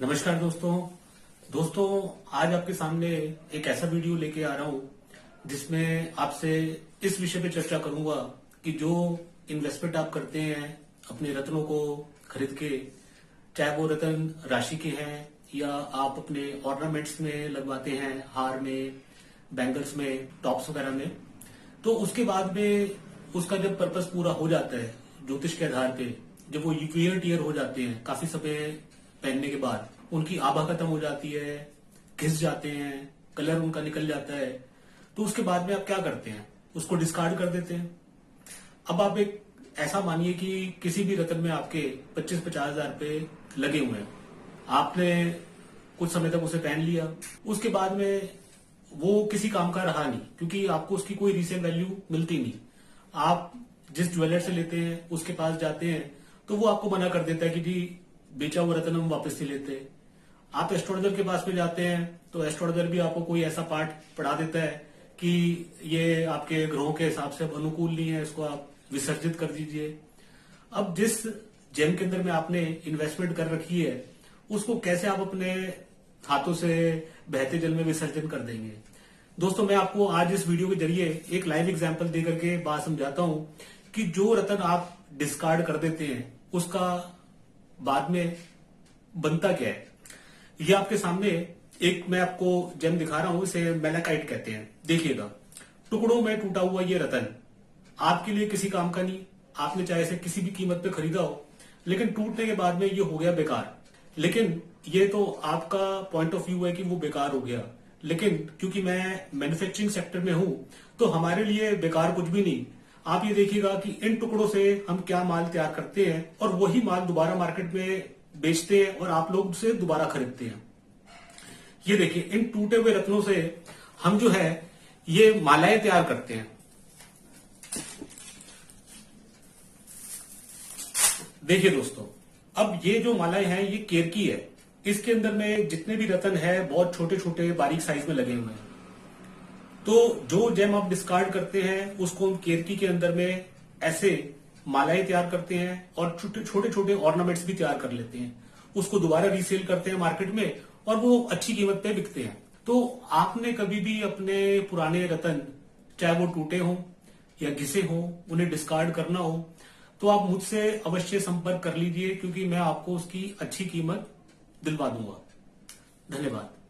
नमस्कार दोस्तों आज आपके सामने एक ऐसा वीडियो लेके आ रहा हूं जिसमें आपसे इस विषय पे चर्चा करूंगा कि जो इन्वेस्टमेंट आप करते हैं अपने रत्नों को खरीद के, चाहे वो रत्न राशि के हैं या आप अपने ऑर्नामेंट्स में लगवाते हैं, हार में, बैंगल्स में, टॉप्स वगैरह में, तो उसके बाद में उसका जब पर्पस पूरा हो जाता है ज्योतिष के आधार पे, जब वो वियर टियर हो जाते हैं काफी समय पहनने के बाद, उनकी आभा खत्म हो जाती है, घिस जाते हैं, कलर उनका निकल जाता है, तो उसके बाद में आप क्या करते हैं? उसको डिस्कार्ड कर देते हैं। अब आप एक ऐसा मानिए कि किसी भी रत्न में आपके 25-50 हजार रुपए लगे हुए हैं, आपने कुछ समय तक उसे पहन लिया, उसके बाद में वो किसी काम का रहा नहीं क्योंकि आपको उसकी कोई रीसेल वैल्यू मिलती नहीं। आप जिस ज्वेलर से लेते हैं उसके पास जाते हैं तो वो आपको मना कर देता है कि जी बेचा हुआ रत्न हम वापस नहीं लेते। आप एस्ट्रोलॉजर के पास में जाते हैं तो एस्ट्रोलॉजर भी आपको कोई ऐसा पार्ट पढ़ा देता है कि ये आपके ग्रहों के हिसाब से अब अनुकूल नहीं है, इसको आप विसर्जित कर दीजिए। अब जिस जेम के अंदर में आपने इन्वेस्टमेंट कर रखी है उसको कैसे आप अपने हाथों से बहते जल में विसर्जन कर देंगे? दोस्तों, मैं आपको आज इस वीडियो के जरिए एक लाइव एग्जांपल दे करके बात समझाता हूं कि जो रत्न आप डिस्कार्ड कर देते हैं उसका बाद में बनता क्या है। ये आपके सामने एक मैं आपको जेम दिखा रहा हूं, इसे मैलाकाइट कहते हैं। देखिएगा, टुकड़ों में टूटा हुआ ये रत्न आपके लिए किसी काम का नहीं। आपने चाहे इसे किसी भी कीमत पे खरीदा हो, लेकिन टूटने के बाद में ये हो गया बेकार। लेकिन ये तो आपका पॉइंट ऑफ व्यू है कि वो बेकार हो गया, लेकिन क्योंकि मैं मैन्युफैक्चरिंग सेक्टर में हूं तो हमारे लिए बेकार कुछ भी नहीं। आप ये देखिएगा कि इन टुकड़ों से हम क्या माल तैयार करते हैं और वही माल दोबारा मार्केट में बेचते हैं और आप लोग उसे दोबारा खरीदते हैं। ये देखिए, इन टूटे हुए रत्नों से हम जो है ये मालाएं तैयार करते हैं। देखिए दोस्तों, अब ये जो मालाएं हैं ये केरकी है। इसके अंदर में जितने भी रत्न है बहुत छोटे छोटे बारीक साइज में लगे हुए हैं। तो जो जेम आप डिस्कार्ड करते हैं उसको हम केरकी के अंदर में ऐसे मालाएं तैयार करते हैं और छोटे छोटे ऑर्नामेंट्स भी तैयार कर लेते हैं। उसको दोबारा रीसेल करते हैं मार्केट में और वो अच्छी कीमत पे बिकते हैं। तो आपने कभी भी अपने पुराने रत्न, चाहे वो टूटे हों या घिसे हों, उन्हें डिस्कार्ड करना हो तो आप मुझसे अवश्य संपर्क कर लीजिए, क्योंकि मैं आपको उसकी अच्छी कीमत दिलवा दूंगा। धन्यवाद।